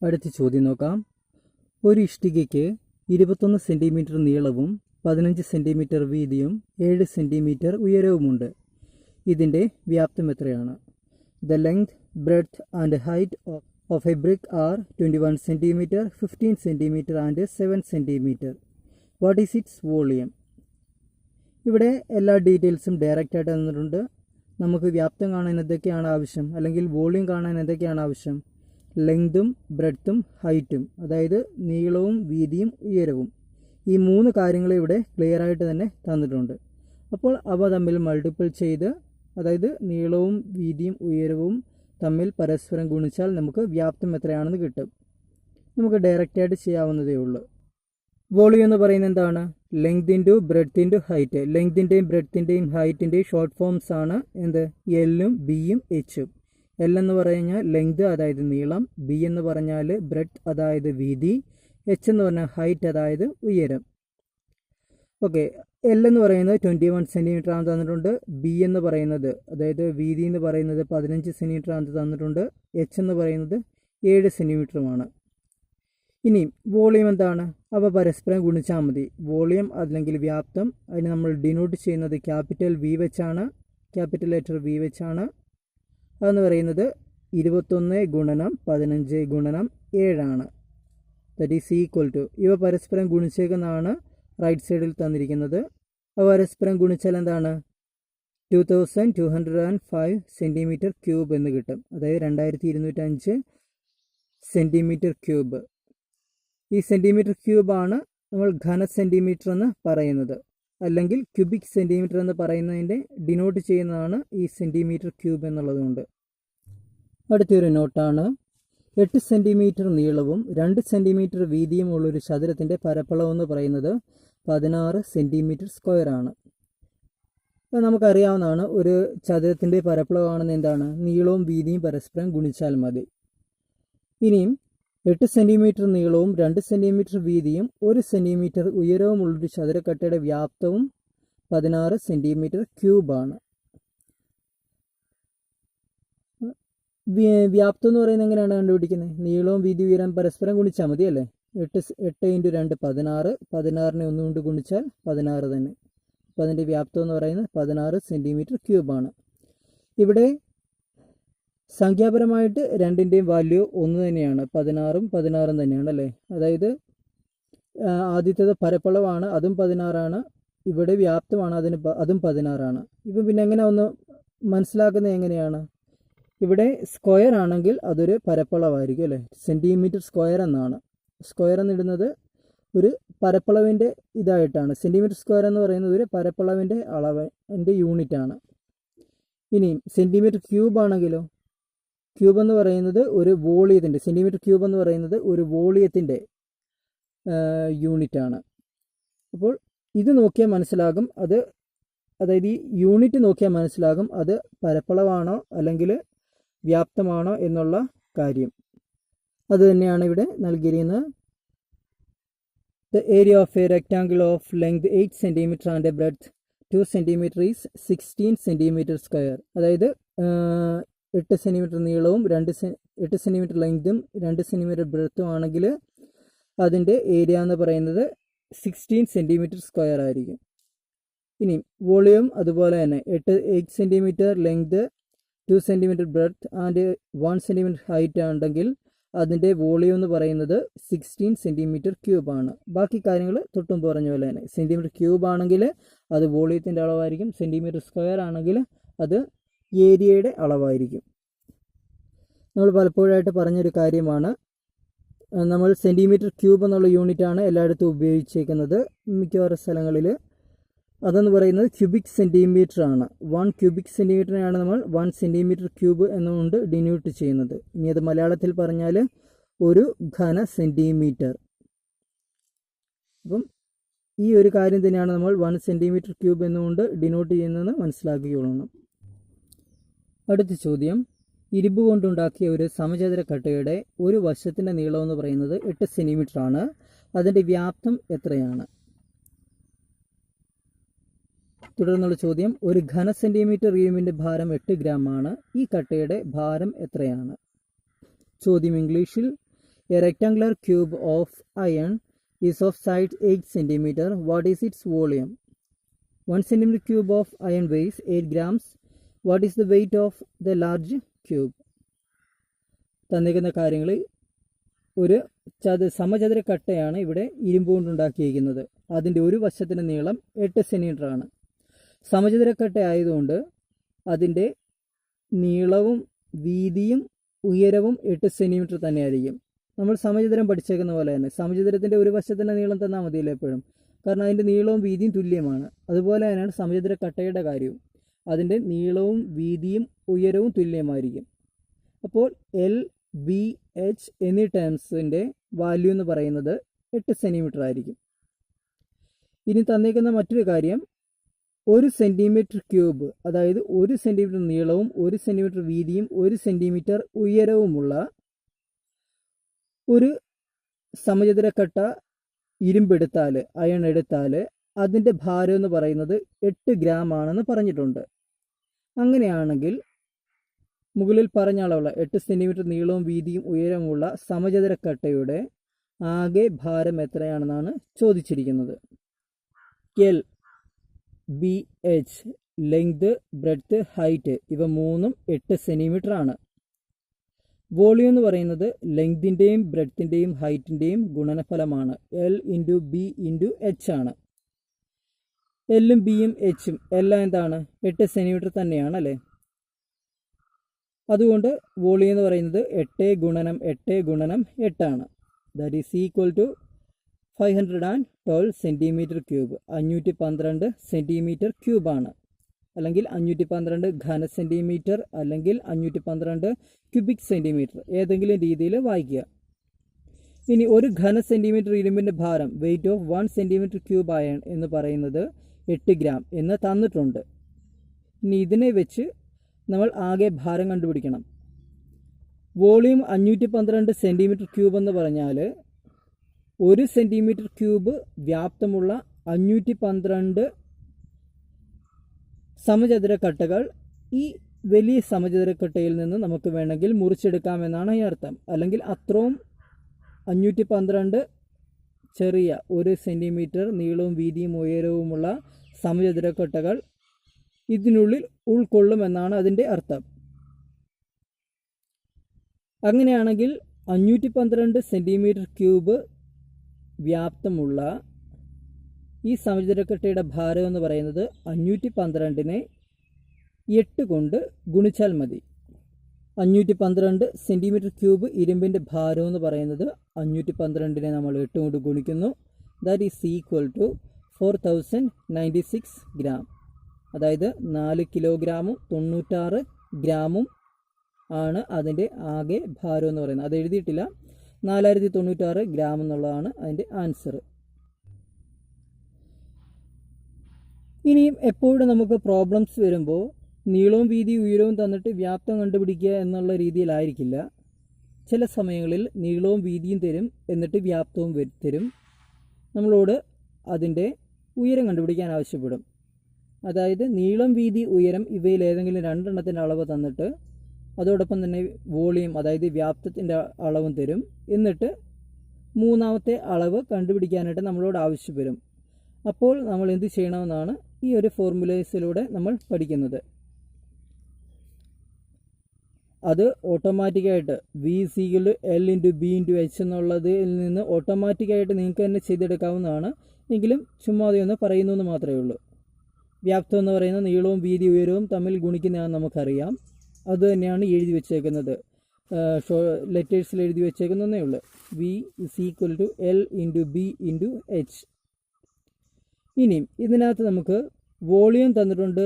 അടുത്ത ചോദ്യം നോക്കാം. ഒരു ഇഷ്ടികയ്ക്ക് 21 സെൻറ്റിമീറ്റർ നീളവും 15 സെൻറ്റിമീറ്റർ വീതിയും 7 സെൻറ്റിമീറ്റർ ഉയരവുമുണ്ട്. ഇതിൻ്റെ വ്യാപ്തം എത്രയാണ്? The length, breadth and height of a brick are 21 centimetre, 15 centimetre and 7 centimetre. What is its volume? ഇവിടെ എല്ലാ ഡീറ്റെയിൽസും ഡയറക്റ്റായിട്ട് തന്നിട്ടുണ്ട്. നമുക്ക് വ്യാപ്തം കാണാൻ എന്തൊക്കെയാണ് ആവശ്യം, അല്ലെങ്കിൽ വോളിയം കാണാൻ എന്തൊക്കെയാണ് ആവശ്യം? ലെങ്തും ബ്രെഡ്ത്തും ഹൈറ്റും, അതായത് നീളവും വീതിയും ഉയരവും. ഈ 3 കാര്യങ്ങൾ ഇവിടെ ക്ലിയർ ആയിട്ട് തന്നെ തന്നിട്ടുണ്ട്. അപ്പോൾ അവ തമ്മിൽ മൾട്ടിപ്പിൾ ചെയ്ത്, അതായത് നീളവും വീതിയും ഉയരവും തമ്മിൽ പരസ്പരം ഗുണിച്ചാൽ നമുക്ക് വ്യാപ്തം എത്രയാണെന്ന് കിട്ടും. നമുക്ക് ഡയറക്റ്റായിട്ട് ചെയ്യാവുന്നതേ ഉള്ളൂ. വോളിയം എന്ന് പറയുന്നത് എന്താണ്? Length into breadth into height. ലെങ്തിൻ്റെയും ബ്രെഡ്ത്തിൻ്റെയും ഹൈറ്റിൻ്റെയും ഷോർട്ട് ഫോംസ് ആണ് എന്ത്? എല്ലും ബിയും എച്ചും. എൽ എന്ന് പറഞ്ഞാൽ ലെങ്ത്, അതായത് നീളം. ബി എന്ന് പറഞ്ഞാൽ ബ്രെഡ്ത്ത്, അതായത് വീതി. എച്ച് എന്ന് പറഞ്ഞാൽ ഹൈറ്റ്, അതായത് ഉയരം. ഓക്കെ, എൽ എന്ന് പറയുന്നത് 21 സെൻറ്റിമീറ്റർ ആണ് തന്നിട്ടുണ്ട്. ബി എന്ന് പറയുന്നത്, അതായത് വീതി എന്ന് പറയുന്നത് 15 സെൻറ്റിമീറ്റർ ആണ് തന്നിട്ടുണ്ട്. എച്ച് എന്ന് പറയുന്നത് 7 സെൻറ്റിമീറ്ററുമാണ്. ഇനി വോളിയം എന്താണ്? അവ പരസ്പരം ഗുണിച്ചാൽ മതി. വോളിയം അല്ലെങ്കിൽ വ്യാപ്തം, അതിന് നമ്മൾ ഡിനോട്ട് ചെയ്യുന്നത് ക്യാപിറ്റൽ വി വെച്ചാണ്, ക്യാപിറ്റൽ ലെറ്റർ വി വെച്ചാണ്. അതെന്ന് പറയുന്നത് 21 ഗുണനം 15 ഗുണനം 7 ആണ്. ദറ്റ് ഈസ് ഈക്വൽ ടു, ഇവ പരസ്പരം ഗുണിച്ചേക്കുന്നതാണ് റൈറ്റ് സൈഡിൽ തന്നിരിക്കുന്നത്. അവ പരസ്പരം ഗുണിച്ചാൽ എന്താണ്? 2205 സെൻറ്റിമീറ്റർ ക്യൂബ് എന്ന് കിട്ടും. അതായത് 2205 സെൻറ്റിമീറ്റർ ക്യൂബ്. ഈ സെൻറ്റിമീറ്റർ ക്യൂബാണ് നമ്മൾ ഘന സെൻറ്റിമീറ്റർ എന്ന് പറയുന്നത്, അല്ലെങ്കിൽ ക്യൂബിക് സെൻറ്റിമീറ്റർ എന്ന് പറയുന്നതിൻ്റെ ഡിനോട്ട് ചെയ്യുന്നതാണ് ഈ സെൻറ്റിമീറ്റർ ക്യൂബ് എന്നുള്ളതുകൊണ്ട്. അടുത്തൊരു നോട്ടാണ്. 8 സെൻറ്റിമീറ്റർ നീളവും 2 സെൻറ്റിമീറ്റർ വീതിയും ഉള്ളൊരു ചതുരത്തിൻ്റെ പരപ്പളവ് എന്ന് പറയുന്നത് 16 സെൻറ്റിമീറ്റർ സ്ക്വയർ ആണ്. അത് നമുക്കറിയാവുന്നതാണ്. ഒരു ചതുരത്തിൻ്റെ പരപ്പളവാണെന്ന് എന്താണ്? നീളവും വീതിയും പരസ്പരം ഗുണിച്ചാൽ മതി. ഇനിയും 8 സെൻറ്റിമീറ്റർ നീളവും 2 സെൻറ്റിമീറ്റർ വീതിയും 1 സെൻറ്റിമീറ്റർ ഉയരവുമുള്ളൊരു ചതുരക്കട്ടയുടെ വ്യാപ്തവും 16 സെൻറ്റിമീറ്റർ ക്യൂബാണ്. വ്യാപ്തം എന്ന് പറയുന്നത് എങ്ങനെയാണ് കണ്ടുപിടിക്കുന്നത്? നീളവും വീതി ഉയരം പരസ്പരം ഗുണിച്ചാൽ മതി അല്ലേ? 8 ഇൻറ്റു 2 16, 16നെ 1 കൊണ്ട് ഗുണിച്ചാൽ 16 തന്നെ. അപ്പോൾ അതിൻ്റെ വ്യാപ്തം എന്ന് പറയുന്നത് 16 സെൻറ്റിമീറ്റർ ക്യൂബാണ്. ഇവിടെ സംഖ്യാപരമായിട്ട് രണ്ടിൻ്റെയും വാല്യൂ ഒന്ന് തന്നെയാണ്, 16ഉം 16ഉം തന്നെയാണ് അല്ലേ? അതായത് ആദ്യത്തേത് പരപ്പളവാണ്, അതും 16ആണ്. ഇവിടെ വ്യാപ്തമാണ്, അതും 16ആണ്. ഇപ്പം പിന്നെ എങ്ങനെ ഒന്ന് മനസ്സിലാക്കുന്നത് എങ്ങനെയാണ്? ഇവിടെ സ്ക്വയർ ആണെങ്കിൽ അതൊരു പരപ്പളവായിരിക്കും അല്ലേ? സെൻറ്റിമീറ്റർ സ്ക്വയർ എന്നാണ്. സ്ക്വയർ എന്നിടുന്നത് ഒരു പരപ്പളവിൻ്റെ ഇതായിട്ടാണ്. സെൻറ്റിമീറ്റർ സ്ക്വയർ എന്ന് പറയുന്നത് ഒരു പരപ്പളവിൻ്റെ അളവിൻ്റെ യൂണിറ്റാണ്. ഇനി സെൻറ്റിമീറ്റർ ക്യൂബ് ആണെങ്കിലോ? ക്യൂബ് എന്ന് പറയുന്നത് ഒരു വോളിയത്തിൻ്റെ, സെൻറ്റിമീറ്റർ ക്യൂബ് എന്ന് പറയുന്നത് ഒരു വോളിയത്തിൻ്റെ യൂണിറ്റാണ്. അപ്പോൾ ഇത് നോക്കിയാൽ മനസ്സിലാകും, അതായത് ഈ യൂണിറ്റ് നോക്കിയാൽ മനസ്സിലാകും അത് പരപ്പളവാണോ അല്ലെങ്കിൽ വ്യാപ്തമാണോ എന്നുള്ള കാര്യം. അത് തന്നെയാണ് ഇവിടെ നൽകിയിരിക്കുന്നത്. The area of A rectangle of length 8 centimetre and breadth 2 centimetre is 16 centimetre square. അതായത് 8 സെൻറ്റിമീറ്റർ നീളവും 8 സെൻറ്റിമീറ്റർ ലെങ്തും 2 സെൻറ്റിമീറ്റർ ബ്രെഡ്ത്തും ആണെങ്കിൽ അതിൻ്റെ ഏരിയ എന്ന് പറയുന്നത് 16 സെൻറ്റിമീറ്റർ സ്ക്വയർ ആയിരിക്കും. ഇനി വോളിയം അതുപോലെ തന്നെ 8 centimetre length, 2 centimetre breadth and 1 centimetre height ഉണ്ടെങ്കിൽ അതിൻ്റെ വോളിയം എന്ന് പറയുന്നത് 16 സെൻറ്റിമീറ്റർ ക്യൂബാണ്. ബാക്കി കാര്യങ്ങൾ തൊട്ടും പറഞ്ഞ പോലെ തന്നെ. സെൻറ്റിമീറ്റർ ക്യൂബ് ആണെങ്കിൽ അത് വോളിയത്തിൻ്റെ അളവായിരിക്കും, സെൻറ്റിമീറ്റർ സ്ക്വയർ ആണെങ്കിൽ അത് ഏരിയയുടെ അളവായിരിക്കും. നമ്മൾ പലപ്പോഴായിട്ട് പറഞ്ഞൊരു കാര്യമാണ്, നമ്മൾ സെൻറ്റിമീറ്റർ ക്യൂബ് എന്നുള്ള യൂണിറ്റാണ് എല്ലായിടത്തും ഉപയോഗിച്ചേക്കുന്നത് മിക്കവാറും സ്ഥലങ്ങളിൽ. അതെന്ന് പറയുന്നത് ക്യൂബിക് സെൻറ്റിമീറ്റർ ആണ്. 1 ക്യൂബിക് സെൻറ്റിമീറ്ററിനെയാണ് നമ്മൾ 1 സെൻറ്റിമീറ്റർ ക്യൂബ് എന്നുകൊണ്ട് ഡിനോട്ട് ചെയ്യുന്നത്. ഇനി അത് മലയാളത്തിൽ പറഞ്ഞാൽ ഒരു ഘന സെൻറ്റിമീറ്റർ. അപ്പം ഈ ഒരു കാര്യം തന്നെയാണ് നമ്മൾ 1 സെൻറ്റിമീറ്റർ ക്യൂബ് എന്നുകൊണ്ട് ഡിനോട്ട് ചെയ്യുന്നതെന്ന് മനസ്സിലാക്കിക്കൊള്ളണം. അടുത്ത ചോദ്യം. ഇരുമ്പ് കൊണ്ടുണ്ടാക്കിയ ഒരു സമചതുര കട്ടയുടെ ഒരു വശത്തിൻ്റെ നീളം എന്ന് പറയുന്നത് 8 സെൻറ്റിമീറ്റർ ആണ്. അതിൻ്റെ വ്യാപ്തം എത്രയാണ്? തുടർന്നുള്ള ചോദ്യം. ഒരു ഘന സെൻറ്റിമീറ്റർ ഇരുമ്പിൻ്റെ ഭാരം 8 ഗ്രാം ആണ്. ഈ കട്ടയുടെ ഭാരം എത്രയാണ്? ചോദ്യം ഇംഗ്ലീഷിൽ. A rectangular cube of iron is of size 8 cm. What is its volume? 1 cm cube of iron weighs 8 grams. What is the weight of the large cube? തന്നിരിക്കുന്ന കാര്യങ്ങൾ ഒരു സമചതുര കട്ടയാണ് ഇവിടെ ഇരുമ്പ് കൊണ്ടുണ്ടാക്കിയിരിക്കുന്നത്. അതിൻ്റെ ഒരു വശത്തിൻ്റെ നീളം 8 സെൻറ്റിമീറ്റർ ആണ്. സമചതുരക്കട്ട ആയതുകൊണ്ട് അതിൻ്റെ നീളവും വീതിയും ഉയരവും 8 സെൻറ്റിമീറ്റർ തന്നെയായിരിക്കും. നമ്മൾ സമചതുരം പഠിച്ചേക്കുന്ന പോലെ തന്നെ സമചതുരത്തിൻ്റെ ഒരു വശത്തിൻ്റെ നീളം തന്നാൽ മതിയല്ലോ എപ്പോഴും, കാരണം അതിൻ്റെ നീളവും വീതിയും തുല്യമാണ്. അതുപോലെ തന്നെയാണ് സമചതുരക്കട്ടയുടെ കാര്യവും, അതിൻ്റെ നീളവും വീതിയും ഉയരവും തുല്യമായിരിക്കും. അപ്പോൾ എൽ, ബി, എച്ച് എന്നീ ടേംസിൻ്റെ വാല്യൂ എന്ന് പറയുന്നത് 8 സെൻറ്റിമീറ്റർ ആയിരിക്കും. ഇനി തന്നേക്കുന്ന മറ്റൊരു കാര്യം, 1 സെൻറ്റിമീറ്റർ ക്യൂബ്, അതായത് 1 സെൻറ്റിമീറ്റർ നീളവും 1 സെൻറ്റിമീറ്റർ വീതിയും 1 സെൻറ്റിമീറ്റർ ഉയരവുമുള്ള ഒരു സമചതുരക്കട്ട ഇരുമ്പെടുത്താൽ, അയൺ എടുത്താൽ അതിൻ്റെ ഭാരം എന്ന് പറയുന്നത് 8 ഗ്രാം ആണെന്ന് പറഞ്ഞിട്ടുണ്ട്. അങ്ങനെയാണെങ്കിൽ മുകളിൽ പറഞ്ഞ അളവുള്ള 8 സെൻറ്റിമീറ്റർ നീളവും വീതിയും ഉയരമുള്ള സമചതുരക്കട്ടയുടെ ആകെ ഭാരം എത്രയാണെന്നാണ് ചോദിച്ചിരിക്കുന്നത്. L, B, H, length, breadth, height ഇവ മൂന്നും 8 സെൻറ്റിമീറ്റർ ആണ്. വോളിയം എന്ന് പറയുന്നത് ലെങ്തിൻ്റെയും ബ്രെഡ്ത്തിൻ്റെയും ഹൈറ്റിൻ്റെയും ഗുണനഫലമാണ്. L into B into H ആണ്. എല്ലും ബിയും എച്ചും എല്ലാം എന്താണ്? 8 സെൻറ്റിമീറ്റർ തന്നെയാണ് അല്ലേ? അതുകൊണ്ട് വോളിയം എന്ന് പറയുന്നത് 8 ഗുണനം 8 ഗുണനം 8 ആണ്. That is equal to 512 centimetre cube. 512 centimetre ക്യൂബാണ്, അല്ലെങ്കിൽ 512 ഘന സെൻറ്റിമീറ്റർ, അല്ലെങ്കിൽ 512 ക്യൂബിക് സെൻറ്റിമീറ്റർ, ഏതെങ്കിലും രീതിയിൽ വായിക്കുക. ഇനി ഒരു ഘന സെൻറ്റിമീറ്റർ ഇരുമ്പിൻ്റെ ഭാരം, weight of 1 centimetre cube iron എന്ന് പറയുന്നത് 8 ഗ്രാം എന്ന് തന്നിട്ടുണ്ട്. ഇനി ഇതിനെ വെച്ച് നമ്മൾ ആകെ ഭാരം കണ്ടുപിടിക്കണം. വോളിയം 512 സെൻറ്റിമീറ്റർ ക്യൂബ് എന്ന് പറഞ്ഞാൽ 1 സെൻറ്റിമീറ്റർ ക്യൂബ് വ്യാപ്തമുള്ള 512 സമചതുരക്കട്ടകൾ ഈ വലിയ സമചതുരക്കട്ടയിൽ നിന്ന് നമുക്ക് വേണമെങ്കിൽ മുറിച്ചെടുക്കാമെന്നാണ് ഈ അർത്ഥം. അല്ലെങ്കിൽ അത്രയും 512 ചെറിയ 1 സെൻറ്റിമീറ്റർ നീളവും വീതിയും ഉയരവുമുള്ള സമചതുരക്കട്ടകൾ ഇതിനുള്ളിൽ ഉൾക്കൊള്ളുമെന്നാണ് അതിൻ്റെ അർത്ഥം. അങ്ങനെയാണെങ്കിൽ 512 സെൻറ്റിമീറ്റർ ക്യൂബ് വ്യാപ്തമുള്ള ഈ സമചതുരക്കട്ടയുടെ ഭാരം എന്ന് പറയുന്നത് 512നെ 8 കൊണ്ട് ഗുണിച്ചാൽ മതി. 512 സെൻറ്റിമീറ്റർ ക്യൂബ് ഇരുമ്പിൻ്റെ ഭാരം എന്ന് പറയുന്നത് 512നെ നമ്മൾ 8 കൊണ്ട് ഗുണിക്കുന്നു. That is equal to 4096 gram. അതായത് 4 കിലോഗ്രാമും 96 ഗ്രാമും ആണ് അതിൻ്റെ ആകെ ഭാരം എന്ന് പറയുന്നത്. അത് എഴുതിയിട്ടില്ല, 4096 ഗ്രാം എന്നുള്ളതാണ് അതിൻ്റെ ആൻസർ. ഇനിയും എപ്പോഴും നമുക്ക് പ്രോബ്ലംസ് വരുമ്പോൾ നീളവും വീതിയും ഉയരവും തന്നിട്ട് വ്യാപ്തം കണ്ടുപിടിക്കുക എന്നുള്ള രീതിയിലായിരിക്കില്ല. ചില സമയങ്ങളിൽ നീളവും വീതിയും തരും, എന്നിട്ട് വ്യാപ്തവും തരും. നമ്മളോട് അതിൻ്റെ ഉയരം കണ്ടുപിടിക്കാൻ ആവശ്യപ്പെടും. അതായത് നീളം, വീതി, ഉയരം ഇവയിൽ ഏതെങ്കിലും രണ്ടെണ്ണത്തിൻ്റെ അളവ് തന്നിട്ട് അതോടൊപ്പം തന്നെ വോളിയം, അതായത് വ്യാപ്തത്തിൻ്റെ അളവും തരും. എന്നിട്ട് മൂന്നാമത്തെ അളവ് കണ്ടുപിടിക്കാനായിട്ട് നമ്മളോട് ആവശ്യപ്പെടും. അപ്പോൾ നമ്മൾ എന്ത് ചെയ്യണമെന്നാണ് ഈ ഒരു ഫോർമുലേസിലൂടെ നമ്മൾ പഠിക്കുന്നത്. അത് ഓട്ടോമാറ്റിക്കായിട്ട് V equal to L into B into H എന്നുള്ളതിൽ നിന്ന് ഓട്ടോമാറ്റിക്കായിട്ട് നിങ്ങൾക്ക് തന്നെ ചെയ്തെടുക്കാവുന്നതാണ്. എങ്കിലും ചുമ്മാതെ ഒന്ന് പറയുന്നു എന്ന് മാത്രമേ ഉള്ളൂ. വ്യാപ്തം എന്ന് പറയുന്ന നീളവും വീതി ഉയരവും തമ്മിൽ ഗുണിക്കുന്നതാണെന്ന് നമുക്കറിയാം. അത് തന്നെയാണ് എഴുതി വെച്ചേക്കുന്നത്, ലെറ്റേഴ്സിൽ എഴുതി വെച്ചേക്കുന്നതേ ഉള്ളൂ. V is equal to L into B into H. ഇനിയും ഇതിനകത്ത് നമുക്ക് വോളിയം തന്നിട്ടുണ്ട്,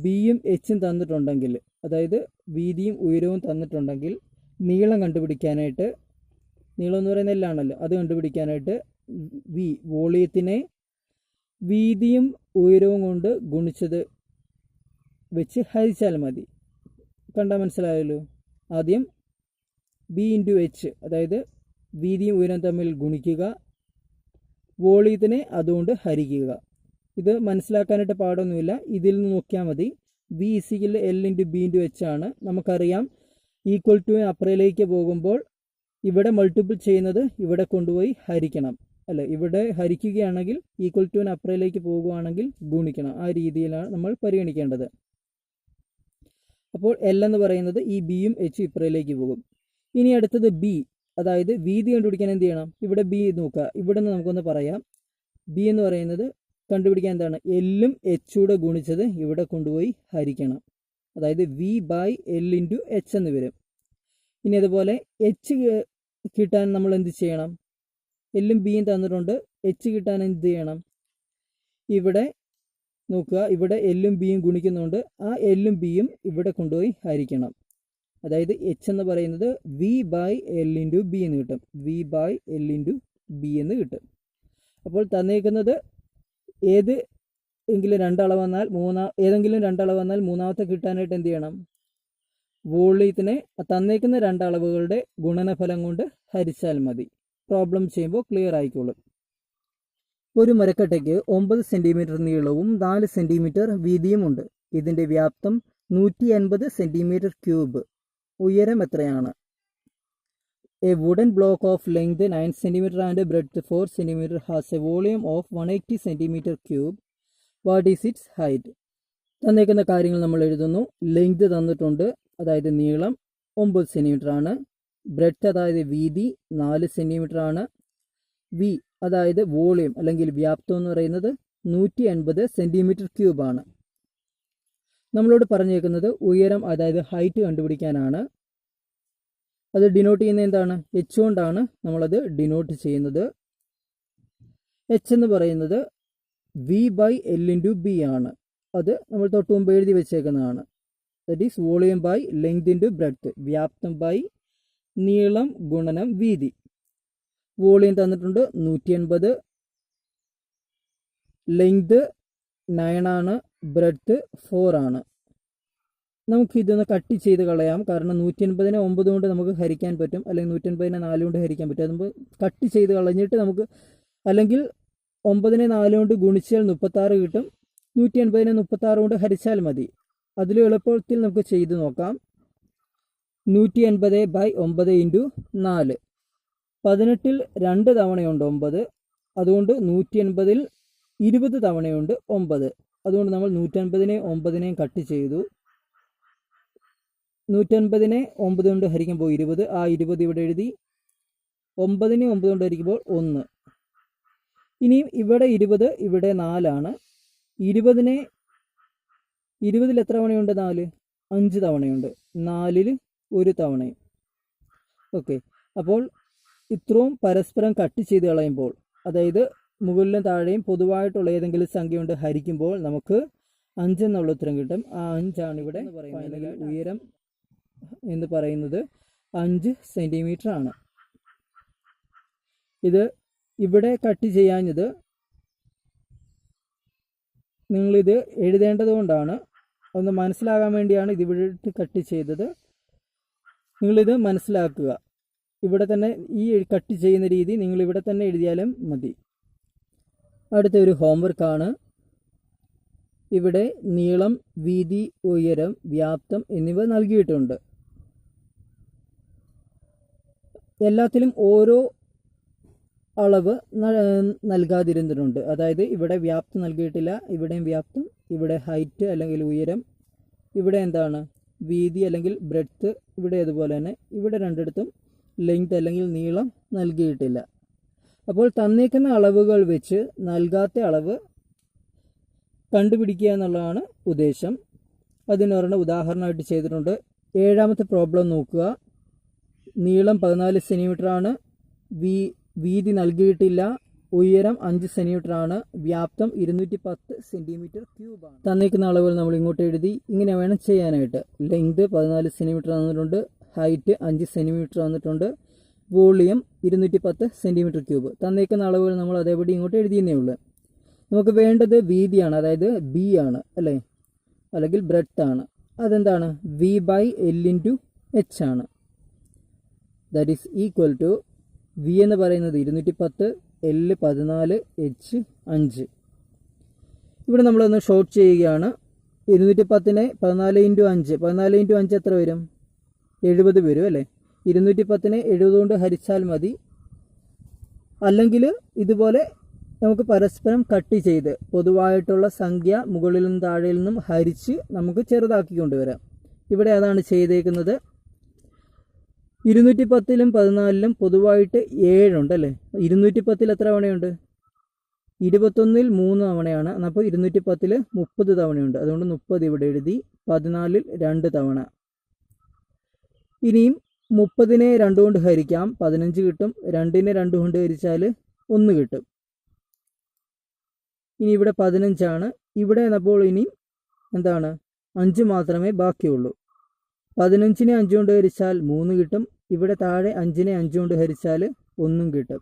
ബിയും എച്ചും തന്നിട്ടുണ്ടെങ്കിൽ, അതായത് വീതിയും ഉയരവും തന്നിട്ടുണ്ടെങ്കിൽ നീളം കണ്ടുപിടിക്കാനായിട്ട്, നീളം എന്ന് പറയുന്ന എല്ലാണല്ലോ, അത് കണ്ടുപിടിക്കാനായിട്ട് വോളിയത്തിനെ വീതിയും ഉയരവും കൊണ്ട് ഗുണിച്ചത് വെച്ച് ഹരിച്ചാൽ മതി. കണ്ടാൽ മനസ്സിലായല്ലോ. ആദ്യം ബി ഇൻറ്റു എച്ച്, അതായത് വീതിയും ഉയരവും തമ്മിൽ ഗുണിക്കുക, വോളിയത്തിനെ അതുകൊണ്ട് ഹരിക്കുക. ഇത് മനസ്സിലാക്കാനായിട്ട് പാടൊന്നുമില്ല, ഇതിൽ നിന്ന് നോക്കിയാൽ മതി. V is equal L into B into H ആണ്. നമുക്കറിയാം ഈക്വൽ ടു അപ്പുറയിലേക്ക് പോകുമ്പോൾ ഇവിടെ മൾട്ടിപ്പിൾ ചെയ്യുന്നത് ഇവിടെ കൊണ്ടുപോയി ഹരിക്കണം, അല്ലെ? ഇവിടെ ഹരിക്കുകയാണെങ്കിൽ ഈക്വൽ ടുവിന് അപ്പുറയിലേക്ക് പോകുകയാണെങ്കിൽ ഗുണിക്കണം. ആ രീതിയിലാണ് നമ്മൾ പരിഗണിക്കേണ്ടത്. അപ്പോൾ എൽ എന്ന് പറയുന്നത് ഈ ബിയും എച്ചും ഇപ്പുറയിലേക്ക് പോകും. ഇനി അടുത്തത് ബി, അതായത് വീതി കണ്ടുപിടിക്കാൻ എന്ത് ചെയ്യണം? ഇവിടെ ബി നോക്കുക. ഇവിടെ നിന്ന് നമുക്കൊന്ന് പറയാം. ബി എന്ന് പറയുന്നത് കണ്ടുപിടിക്കാൻ എന്താണ്? എല്ലും എച്ചൂടെ ഗുണിച്ചത് ഇവിടെ കൊണ്ടുപോയി ഹരിക്കണം. അതായത് V by L into H എന്ന് വരും. ഇനി അതുപോലെ എച്ച് കിട്ടാൻ നമ്മൾ എന്ത് ചെയ്യണം? എല്ലും ബിയും തന്നിട്ടുണ്ട്. എച്ച് കിട്ടാൻ എന്ത് ചെയ്യണം? ഇവിടെ നോക്കുക, ഇവിടെ എല്ലും ബിയും ഗുണിക്കുന്നുണ്ട്. ആ എല്ലും ബിയും ഇവിടെ കൊണ്ടുപോയി ഹരിക്കണം. അതായത് എച്ച് എന്ന് പറയുന്നത് V by L into B എന്ന് കിട്ടും. V by L into B എന്ന് കിട്ടും. അപ്പോൾ തന്നേക്കുന്നത് ഏതെങ്കിലും രണ്ടളവ് വന്നാൽ മൂന്നാമത്തെ കിട്ടാനായിട്ട് എന്ത് ചെയ്യണം? വോളിയത്തിനെ തന്നേക്കുന്ന രണ്ടളവുകളുടെ ഗുണനഫലം കൊണ്ട് ഹരിച്ചാൽ മതി. പ്രോബ്ലം ചെയ്യുമ്പോൾ ക്ലിയർ ആയിക്കോളും. ഒരു മരക്കട്ടയ്ക്ക് 9 സെൻറ്റിമീറ്റർ നീളവും 4 സെൻറ്റിമീറ്റർ വീതിയുമുണ്ട്. ഇതിൻ്റെ വ്യാപ്തം 150 സെൻറ്റിമീറ്റർ ക്യൂബ്. ഉയരം എത്രയാണ്? A wooden block of length 9 centimetre and breadth 4 centimetre has a volume of 180 centimetre cube. What is its height? തന്നേക്കുന്ന കാര്യങ്ങൾ നമ്മൾ എഴുതുന്നു. ലെങ്ത് തന്നിട്ടുണ്ട്, അതായത് നീളം 9 സെൻറ്റിമീറ്റർ ആണ്. ബ്രെഡ്ത്ത് അതായത് വീതി 4 സെൻറ്റിമീറ്റർ ആണ്. വി അതായത് വോളിയം അല്ലെങ്കിൽ വ്യാപ്തം എന്ന് പറയുന്നത് 150 സെൻറ്റിമീറ്റർ ക്യൂബാണ്. നമ്മളോട് പറഞ്ഞേക്കുന്നത് ഉയരം അതായത് ഹൈറ്റ് കണ്ടുപിടിക്കാനാണ്. അത് ഡിനോട്ട് ചെയ്യുന്നത് എന്താണ്? എച്ച് കൊണ്ടാണ് നമ്മളത് ഡിനോട്ട് ചെയ്യുന്നത്. എച്ച് എന്ന് പറയുന്നത് V by L into B ആണ്. അത് നമ്മൾ തൊട്ട് മുമ്പ് എഴുതി വെച്ചേക്കുന്നതാണ്. That is volume by length into breadth. വ്യാപ്തം ബൈ നീളം ഗുണനം വീതി. വോളിയം തന്നിട്ടുണ്ട് 180, ലെങ്ത് 9 ആണ്, ബ്രെഡ്ത്ത് 4 ആണ്. നമുക്ക് ഇതൊന്ന് കട്ട് ചെയ്ത് കളയാം. കാരണം 180നെ 9 കൊണ്ട് നമുക്ക് ഹരിക്കാൻ പറ്റും, അല്ലെങ്കിൽ 180നെ 4 കൊണ്ട് ഹരിക്കാൻ പറ്റും. അത് കട്ട് ചെയ്ത് കളഞ്ഞിട്ട് നമുക്ക്, അല്ലെങ്കിൽ 9നെ 4 കൊണ്ട് ഗുണിച്ചാൽ 36 കിട്ടും. 180നെ 36 കൊണ്ട് ഹരിച്ചാൽ മതി. അതിൽ എളുപ്പത്തിൽ നമുക്ക് ചെയ്ത് നോക്കാം. 180 ബൈ 9 ഇൻറ്റു 4. 18ൽ 2 തവണയുണ്ട് 9. അതുകൊണ്ട് 180ൽ 20 തവണയുണ്ട് 9. അതുകൊണ്ട് നമ്മൾ 150നെ 9നെയും കട്ട് ചെയ്തു. 150നെ 9 കൊണ്ട് ഹരിക്കുമ്പോൾ 20. ആ 20 ഇവിടെ എഴുതി. 9നെ 9 കൊണ്ട് ഹരിക്കുമ്പോൾ 1. ഇനിയും ഇവിടെ 20, ഇവിടെ 4 ആണ്. 20ൽ എത്ര തവണയുണ്ട്? 4. 5 തവണയുണ്ട്. 4ൽ 1 തവണയും. ഓക്കെ, അപ്പോൾ ഇത്രയും പരസ്പരം കട്ട് ചെയ്ത് കളയുമ്പോൾ, അതായത് മുകളിലും താഴെയും പൊതുവായിട്ടുള്ള ഏതെങ്കിലും സംഖ്യ കൊണ്ട് ഹരിക്കുമ്പോൾ നമുക്ക് 5 എന്നുള്ള ഉത്തരം കിട്ടും. ആ 5 ആണ് ഇവിടെ പറയുന്നത്. ഉയരം എന്ന് പറയുന്നത് 5 സെൻറ്റിമീറ്റർ ആണ്. ഇത് ഇവിടെ കട്ട് ചെയ്യാഞ്ഞത് നിങ്ങളിത് എഴുതേണ്ടത് കൊണ്ടാണ്. ഒന്ന് മനസ്സിലാകാൻ വേണ്ടിയാണ് ഇതിവിടെ കട്ട് ചെയ്തത്. നിങ്ങളിത് മനസ്സിലാക്കുക. ഇവിടെ തന്നെ ഈ കട്ട് ചെയ്യുന്ന രീതി നിങ്ങൾ ഇവിടെ തന്നെ എഴുതിയാലും മതി. അടുത്ത ഒരു ഹോംവർക്കാണ്. ഇവിടെ നീളം, വീതി, ഉയരം, വ്യാപ്തം എന്നിവ നൽകിയിട്ടുണ്ട്. എല്ലാത്തിലും ഓരോ അളവ് നൽകാതിരുന്നിട്ടുണ്ട്. അതായത് ഇവിടെ വ്യാപ്തം നൽകിയിട്ടില്ല, ഇവിടെയും വ്യാപ്തം, ഇവിടെ ഹൈറ്റ് അല്ലെങ്കിൽ ഉയരം, ഇവിടെ എന്താണ് വീതി അല്ലെങ്കിൽ ബ്രെഡ്ത്ത്, ഇവിടെ അതുപോലെ തന്നെ ഇവിടെ രണ്ടിടത്തും ലെങ്ത് അല്ലെങ്കിൽ നീളം നൽകിയിട്ടില്ല. അപ്പോൾ തന്നേക്കുന്ന അളവുകൾ വെച്ച് നൽകാത്ത അളവ് കണ്ടുപിടിക്കുക എന്നുള്ളതാണ് ഉദ്ദേശം. അതിനൊരെണ്ണം ഉദാഹരണമായിട്ട് ചെയ്തിട്ടുണ്ട്. 7ാമത്തെ പ്രോബ്ലം നോക്കുക. നീളം 14 സെൻറ്റിമീറ്റർ ആണ്. വീതി നൽകിയിട്ടില്ല. ഉയരം 5 സെൻറ്റിമീറ്റർ ആണ്. വ്യാപ്തം 210 സെൻറ്റിമീറ്റർ ക്യൂബാണ്. തന്നേക്കുന്ന അളവുകൾ നമ്മൾ ഇങ്ങോട്ട് എഴുതി. ഇങ്ങനെ വേണം ചെയ്യാനായിട്ട്. ലെങ്ത് 14 സെൻറ്റിമീറ്റർ തന്നിട്ടുണ്ട്. ഹൈറ്റ് 5 സെൻറ്റിമീറ്റർ തന്നിട്ടുണ്ട്. Volume 210 centimetre cube. തന്നേക്കുന്ന അളവുകൾ നമ്മൾ അതേപടി ഇങ്ങോട്ട് എഴുതിയെന്നേ ഉള്ളൂ. നമുക്ക് വേണ്ടത് വീതിയാണ്, അതായത് ബി ആണ്, അല്ലേ? അല്ലെങ്കിൽ ബ്രെഡ്ത്ത് ആണ്. അതെന്താണ്? V by L into H ആണ്. That is equal to V എന്ന് പറയുന്നത് 210, എൽ 14, എച്ച് 5. ഇവിടെ നമ്മളൊന്ന് ഷോർട്ട് ചെയ്യുകയാണ്. 210നെ 14 ഇൻറ്റു 5 എത്ര വരും? 70 വരും, അല്ലേ? 210നെ 70 കൊണ്ട് ഹരിച്ചാൽ മതി. അല്ലെങ്കിൽ ഇതുപോലെ നമുക്ക് പരസ്പരം കട്ട് ചെയ്ത് പൊതുവായിട്ടുള്ള സംഖ്യ മുകളിൽ നിന്നും താഴെയിൽ നിന്നും ഹരിച്ച് നമുക്ക് ചെറുതാക്കി കൊണ്ടുവരാം. ഇവിടെ അതാണ് ചെയ്തേക്കുന്നത്. 210ലും 14ലും പൊതുവായിട്ട് 7 ഉണ്ട് അല്ലേ. 210ൽ എത്ര തവണയുണ്ട്? 21ൽ 3 തവണയാണ്. അപ്പോൾ 210ൽ 30 തവണയുണ്ട്. അതുകൊണ്ട് 30 ഇവിടെ എഴുതി. 14ൽ 2 തവണ. ഇനിയും 30നെ 2 കൊണ്ട് ഹരിക്കാം, 15 കിട്ടും. 2നെ 2 കൊണ്ട് ഹരിച്ചാൽ 1 കിട്ടും. ഇനി ഇവിടെ 15 ആണ്. ഇവിടെ അപ്പോൾ ഇനി എന്താണ്? 5 മാത്രമേ ബാക്കിയുള്ളൂ. 15നെ 5 കൊണ്ട് ഹരിച്ചാൽ 3 കിട്ടും. ഇവിടെ താഴെ 5നെ 5 കൊണ്ട് ഹരിച്ചാൽ 1 കിട്ടും.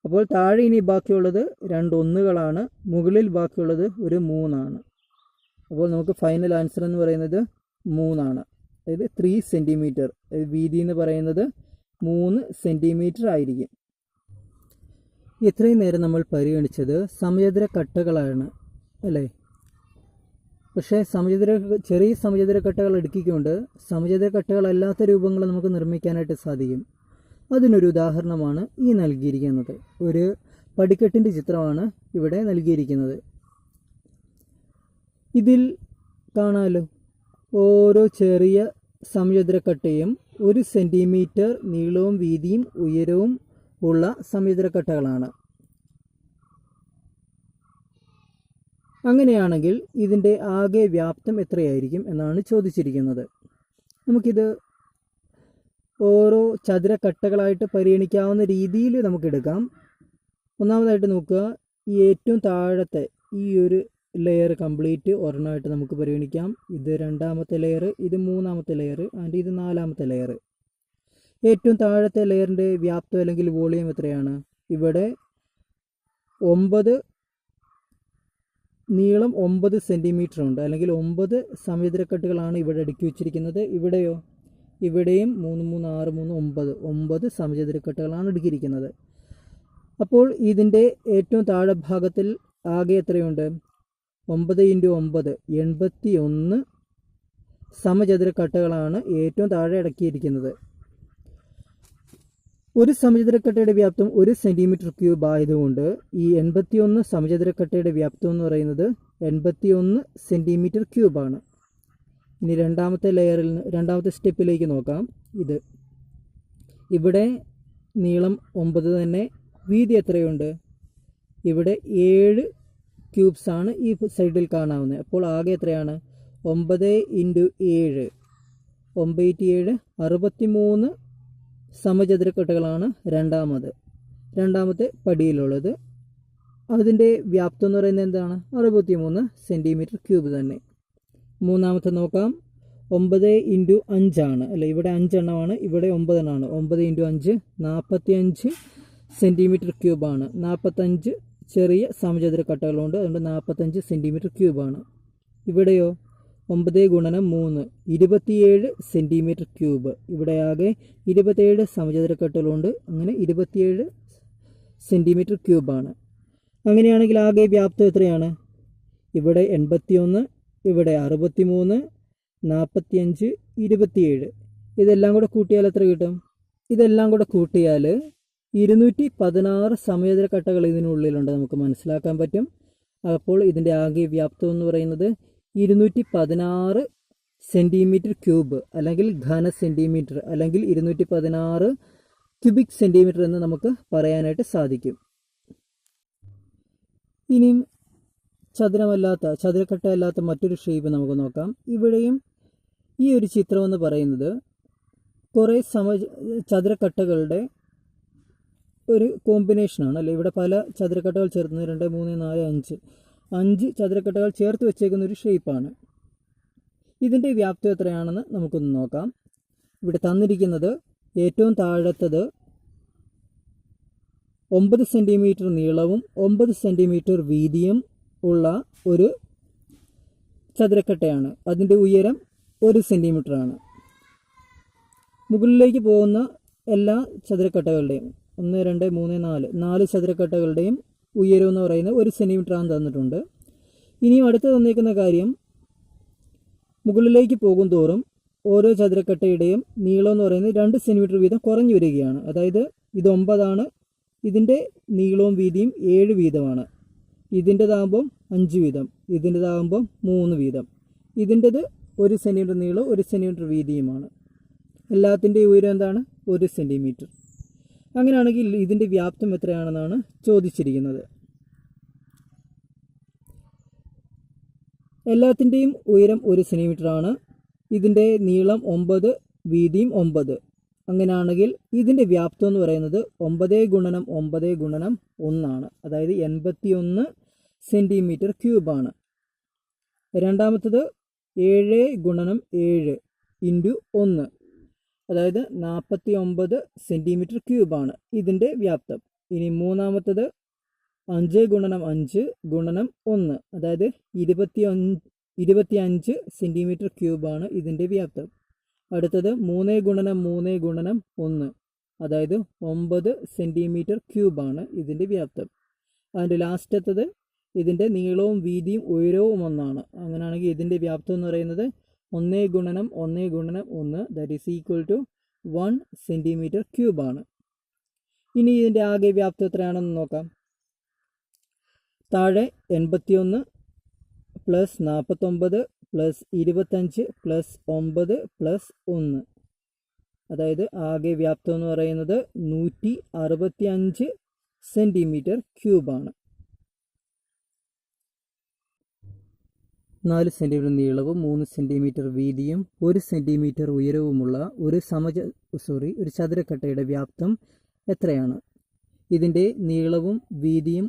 അപ്പോൾ താഴെ ഇനി ബാക്കിയുള്ളത് 2 ഒന്നുകളാണ്. മുകളിൽ ബാക്കിയുള്ളത് ഒരു 3 ആണ്. അപ്പോൾ നമുക്ക് ഫൈനൽ ആൻസർ എന്ന് പറയുന്നത് 3 ആണ്. അതായത് 3 സെൻറ്റിമീറ്റർ. വീതി എന്ന് പറയുന്നത് 3 സെൻറ്റിമീറ്റർ ആയിരിക്കും. ഇത്രയും നേരം നമ്മൾ പരിഗണിച്ചത് സമചതുര കട്ടകളാണ് അല്ലേ. പക്ഷേ ചെറിയ സമചതുര കട്ടകൾ എടുക്കിക്കൊണ്ട് സമചതുര കട്ടകളല്ലാത്ത രൂപങ്ങൾ നമുക്ക് നിർമ്മിക്കാനായിട്ട് സാധിക്കും. അതിനൊരു ഉദാഹരണമാണ് ഈ നൽകിയിരിക്കുന്നത്. ഒരു പടിക്കെട്ടിൻ്റെ ചിത്രമാണ് ഇവിടെ നൽകിയിരിക്കുന്നത്. ഇതിൽ കാണാമല്ലോ, ഓരോ ചെറിയ സമചതുര കട്ടയും 1 സെൻറ്റിമീറ്റർ നീളവും വീതിയും ഉയരവും ഉള്ള സമചതുര കട്ടകളാണ്. അങ്ങനെയാണെങ്കിൽ ഇതിൻ്റെ ആകെ വ്യാപ്തം എത്രയായിരിക്കും എന്നാണ് ചോദിച്ചിരിക്കുന്നത്. നമുക്കിത് ഓരോ ചതുരക്കട്ടകളായിട്ട് പരിഗണിക്കാവുന്ന രീതിയിൽ നമുക്കെടുക്കാം. ഒന്നാമതായിട്ട് നോക്കുക, ഈ ഏറ്റവും താഴത്തെ ഈ ഒരു ലെയർ കംപ്ലീറ്റ് ഒരെണ്ണമായിട്ട് നമുക്ക് പരിഗണിക്കാം. ഇത് 2ാമത്തെ ലെയർ, ഇത് 3ാമത്തെ ലെയർ, ആൻഡ് ഇത് 4ാമത്തെ ലെയർ. ഏറ്റവും താഴത്തെ ലെയറിൻ്റെ വ്യാപ്തം അല്ലെങ്കിൽ വോളിയം എത്രയാണ്? ഇവിടെ 9 നീളം 9 സെൻറ്റിമീറ്റർ ഉണ്ട്, അല്ലെങ്കിൽ 9 സമചതുരക്കട്ടുകളാണ് ഇവിടെ അടുക്കി വച്ചിരിക്കുന്നത്. ഇവിടെയോ? ഇവിടെയും 3 3 6 3 9 സമചതുരക്കട്ടുകളാണ് അടുക്കിയിരിക്കുന്നത്. അപ്പോൾ ഇതിൻ്റെ ഏറ്റവും താഴെ ഭാഗത്തിൽ ആകെ എത്രയുണ്ട്? 9 × 9 81 സമചതുരക്കട്ടകളാണ് ഏറ്റവും താഴെ അടക്കിയിരിക്കുന്നത്. ഒരു സമചതുരക്കട്ടയുടെ വ്യാപ്തം 1 സെൻറ്റിമീറ്റർ ക്യൂബ് ആയതുകൊണ്ട് ഈ 81 സമചതുരക്കട്ടയുടെ വ്യാപ്തം എന്ന് പറയുന്നത് 81 സെൻറ്റിമീറ്റർ ക്യൂബാണ്. ഇനി രണ്ടാമത്തെ സ്റ്റെപ്പിലേക്ക് നോക്കാം. ഇവിടെ നീളം 9 തന്നെ, വീതി എത്രയുണ്ട്? ഇവിടെ 7 ക്യൂബ്സ് ആണ് ഈ സൈഡിൽ കാണാവുന്നത്. അപ്പോൾ ആകെ എത്രയാണ്? 9 × 7 9 × 7 63 സമചതുരക്കട്ടകളാണ് രണ്ടാമത്തെ പടിയിലുള്ളത്. അതിൻ്റെ വ്യാപ്തം എന്ന് പറയുന്നത് എന്താണ്? 63 സെൻറ്റിമീറ്റർ ക്യൂബ് തന്നെ. മൂന്നാമത്തെ നോക്കാം. 9 × 5 ആണ് അല്ലേ. ഇവിടെ 5 എണ്ണമാണ്, ഇവിടെ 9 എണ്ണമാണ്. 9 × 5 45 സെൻറ്റിമീറ്റർ ക്യൂബാണ്. 45 ചെറിയ സമചതുരക്കട്ടകളുണ്ട്, അതുകൊണ്ട് 45 സെൻറ്റിമീറ്റർ ക്യൂബാണ്. ഇവിടെയോ? 9 × 3 27 സെൻറ്റിമീറ്റർ ക്യൂബ്. ഇവിടെ ആകെ 27 സമചതുരക്കട്ടകളുണ്ട്, അങ്ങനെ 27 സെൻറ്റിമീറ്റർ ക്യൂബാണ്. അങ്ങനെയാണെങ്കിൽ ആകെ വ്യാപ്തം എത്രയാണ്? ഇവിടെ 81, ഇവിടെ 63, 45, 27. ഇതെല്ലാം കൂടെ കൂട്ടിയാൽ എത്ര കിട്ടും? ഇതെല്ലാം കൂടെ കൂട്ടിയാൽ 216 സമചതുരക്കട്ടകൾ ഇതിനുള്ളിലുണ്ട് നമുക്ക് മനസ്സിലാക്കാൻ പറ്റും. അപ്പോൾ ഇതിൻ്റെ ആകെ വ്യാപ്തം എന്ന് പറയുന്നത് 216 സെൻറ്റിമീറ്റർ ക്യൂബ്, അല്ലെങ്കിൽ ഘന സെൻറ്റിമീറ്റർ, അല്ലെങ്കിൽ 216 ക്യൂബിക് സെൻറ്റിമീറ്റർ എന്ന് നമുക്ക് പറയാനായിട്ട് സാധിക്കും. ഇനിയും ചതുരക്കട്ടയല്ലാത്ത മറ്റൊരു ഷേപ്പ് നമുക്ക് നോക്കാം. ഇവിടെയും ഈ ഒരു ചിത്രം എന്ന് പറയുന്നത് കുറേ ചതുരക്കട്ടകളുടെ ഒരു കോമ്പിനേഷനാണ് അല്ലേ. ഇവിടെ പല ചതുരക്കട്ടകൾ ചേർത്ത് 2 3 4 5 ചതുരക്കട്ടകൾ ചേർത്ത് വെച്ചേക്കുന്ന ഒരു ഷേപ്പാണ്. ഇതിൻ്റെ വ്യാപ്തം എത്രയാണെന്ന് നമുക്കൊന്ന് നോക്കാം. ഇവിടെ തന്നിരിക്കുന്നത് ഏറ്റവും താഴത്തത് 9 സെൻറ്റിമീറ്റർ നീളവും 9 സെൻറ്റിമീറ്റർ വീതിയും ഉള്ള ഒരു ചതുരക്കട്ടയാണ്. അതിൻ്റെ ഉയരം 1 സെൻറ്റിമീറ്റർ ആണ്. മുകളിലേക്ക് പോകുന്ന എല്ലാ ചതുരക്കട്ടകളുടെയും 1 2 3 4 ചതുരക്കട്ടകളുടെയും ഉയരം എന്ന് പറയുന്നത് 1 സെൻറ്റിമീറ്റർ ആണെന്ന് തന്നിട്ടുണ്ട്. ഇനിയും അടുത്ത് തന്നിരിക്കുന്ന കാര്യം, മുകളിലേക്ക് പോകും തോറും ഓരോ ചതുരക്കട്ടയുടെയും നീളം എന്ന് പറയുന്നത് 2 സെൻറ്റിമീറ്റർ വീതം കുറഞ്ഞു വരികയാണ്. അതായത് ഇത് 9 ആണ്, ഇതിൻ്റെ നീളവും വീതിയും 7 വീതമാണ്. ഇതിൻ്റെതാകുമ്പം 5 വീതം, ഇതിൻ്റെതാകുമ്പം 3 വീതം. ഇതിൻ്റെത് 1 സെൻറ്റിമീറ്റർ നീളവും 1 സെൻറ്റിമീറ്റർ വീതിയുമാണ്. എല്ലാത്തിൻ്റെയും ഉയരം എന്താണ്? 1 സെൻറ്റിമീറ്റർ. അങ്ങനെയാണെങ്കിൽ ഇതിൻ്റെ വ്യാപ്തം എത്രയാണെന്നാണ് ചോദിച്ചിരിക്കുന്നത്. എല്ലാത്തിൻ്റെയും ഉയരം 1 സെൻറ്റിമീറ്റർ ആണ്. ഇതിൻ്റെ നീളം 9, വീതിയും 9. അങ്ങനെയാണെങ്കിൽ ഇതിൻ്റെ വ്യാപ്തം എന്ന് പറയുന്നത് 9 ഗുണനം 9 ഗുണനം 1 ആണ്. അതായത് 81 സെൻറ്റിമീറ്റർ ക്യൂബാണ്. രണ്ടാമത്തത് 7 ഗുണനം 7 ഇൻറ്റു 1, അതായത് 49 സെൻറ്റിമീറ്റർ ക്യൂബാണ് ഇതിൻ്റെ വ്യാപ്തം. ഇനി മൂന്നാമത്തത് 5 ഗുണനം 5 ഗുണനം 1, അതായത് 25 സെൻറ്റിമീറ്റർ ക്യൂബാണ് ഇതിൻ്റെ വ്യാപ്തം. അടുത്തത് 3 ഗുണനം 3 ഗുണനം 1, അതായത് 9 സെൻറ്റിമീറ്റർ ക്യൂബാണ് ഇതിൻ്റെ വ്യാപ്തം. അതിൻ്റെ ലാസ്റ്റത്തത് ഇതിൻ്റെ നീളവും വീതിയും ഉയരവും 1 അങ്ങനെയാണെങ്കിൽ ഇതിൻ്റെ വ്യാപ്തം എന്ന് പറയുന്നത് 1 ഗുണനം 1 ഗുണനം 1, that is equal to 1 centimetre ക്യൂബാണ്. ഇനി ഇതിൻ്റെ ആകെ വ്യാപ്തം എത്രയാണെന്ന് നോക്കാം. താഴെ 81 പ്ലസ് 49 പ്ലസ് 25 പ്ലസ് 9 പ്ലസ് 1, അതായത് ആകെ വ്യാപ്തം എന്ന് പറയുന്നത് 165 സെൻറ്റിമീറ്റർ ക്യൂബാണ്. 4 സെൻറ്റിമീറ്റർ നീളവും 3 സെൻറ്റിമീറ്റർ വീതിയും 1 സെൻറ്റിമീറ്റർ ഉയരവുമുള്ള ഒരു ചതുരക്കട്ടയുടെ വ്യാപ്തം എത്രയാണ്? ഇതിൻ്റെ നീളവും വീതിയും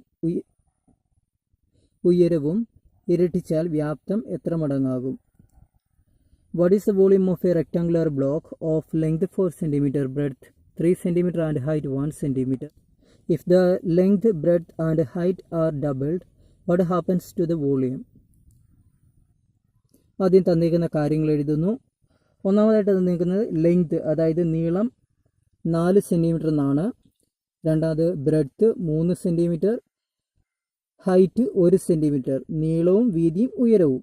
ഉയരവും ഇരട്ടിച്ചാൽ വ്യാപ്തം എത്ര മടങ്ങാകും? What is the volume of a rectangular block of length 4 centimetre, breadth 3 centimetre and height 1 centimetre? If the length, breadth and height are doubled, what happens to the volume? ആദ്യം തന്നിരിക്കുന്ന കാര്യങ്ങൾ എഴുതുന്നു. ഒന്നാമതായിട്ട് തന്നിരിക്കുന്നത് ലെങ്ത്, അതായത് നീളം 4 സെൻറ്റിമീറ്റർ എന്നാണ്. രണ്ടാമത് ബ്രെഡ്ത്ത് 3 സെൻറ്റിമീറ്റർ, ഹൈറ്റ് 1 സെൻറ്റിമീറ്റർ, നീളവും വീതിയും ഉയരവും.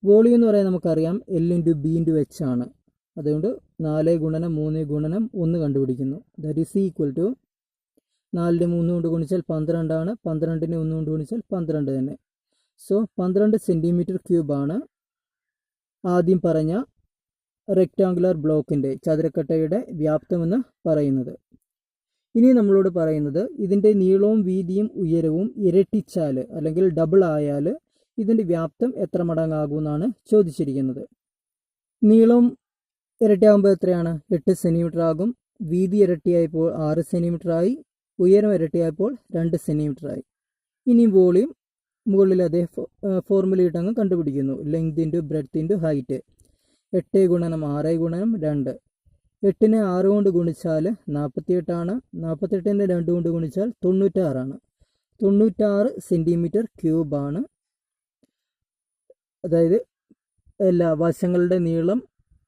വോളിയം എന്ന് പറയാൻ നമുക്കറിയാം L into B into H ആണ്. അതുകൊണ്ട് 4 ഗുണനം 3 ഗുണനം 1 കണ്ടുപിടിക്കുന്നു. ദാറ്റ് ഈസ് ഈക്വൽ ടു 4നെ 3 കൊണ്ട് ഗുണിച്ചാൽ 12 ആണ്, 12നെ 1 കൊണ്ട് ഗുണിച്ചാൽ 12 തന്നെ. സോ 12 സെൻറ്റിമീറ്റർ ക്യൂബാണ് ആദ്യം പറഞ്ഞ റെക്ടാങ്കുലർ ബ്ലോക്കിൻ്റെ ചതുരക്കട്ടയുടെ വ്യാപ്തമെന്ന് പറയുന്നത്. ഇനി നമ്മളോട് പറയുന്നത് ഇതിൻ്റെ നീളവും വീതിയും ഉയരവും ഇരട്ടിച്ചാൽ അല്ലെങ്കിൽ ഡബിൾ ആയാൽ ഇതിൻ്റെ വ്യാപ്തം എത്ര മടങ്ങാകുമെന്നാണ് ചോദിച്ചിരിക്കുന്നത്. നീളം ഇരട്ടിയാകുമ്പോൾ എത്രയാണ്? 8 സെൻറ്റിമീറ്റർ ആകും. വീതി ഇരട്ടിയായപ്പോൾ 6 സെൻറ്റിമീറ്റർ ആയി. ഉയരം ഇരട്ടിയായപ്പോൾ 2 സെൻറ്റിമീറ്റർ ആയി. ഇനി വോളിയം മുകളിൽ അതേ ഫോർമുല ഇട്ടങ്ങ് കണ്ടുപിടിക്കുന്നു. Length into breadth into height. 8 ഗുണനം 6 ഗുണനം 2. 8നെ 6 കൊണ്ട് ഗുണിച്ചാൽ 48 ആണ്. 48നെ 2 കൊണ്ട് ഗുണിച്ചാൽ 96 ആണ്. 96 സെൻറ്റിമീറ്റർ ക്യൂബാണ്. അതായത് എല്ലാ വശങ്ങളുടെ നീളം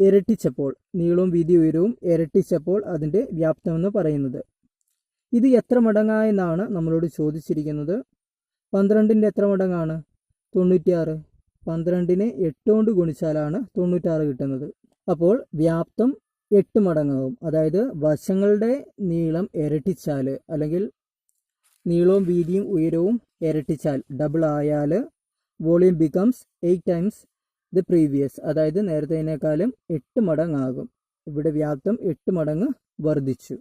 ഇരട്ടിച്ചപ്പോൾ, നീളവും വീതി ഉയരവും ഇരട്ടിച്ചപ്പോൾ അതിൻ്റെ വ്യാപ്തമെന്ന് പറയുന്നത്. ഇത് എത്ര മടങ്ങായെന്നാണ് നമ്മളോട് ചോദിച്ചിരിക്കുന്നത്. 12ൻ്റെ എത്ര മടങ്ങാണ്? 96. 12നെ 8 കൊണ്ട് ഗുണിച്ചാലാണ് 96 കിട്ടുന്നത്. അപ്പോൾ വ്യാപ്തം 8 മടങ്ങാകും. അതായത് വശങ്ങളുടെ നീളം ഇരട്ടിച്ചാൽ അല്ലെങ്കിൽ നീളവും വീതിയും ഉയരവും ഇരട്ടിച്ചാൽ, ഡബിൾ ആയാൽ volume becomes 8 times the previous, അതായത് നേരത്തേനേക്കാളും 8 മടങ്ങാകും. ഇവിടെ വ്യാപ്തം 8 മടങ്ങ് വർദ്ധിച്ചു.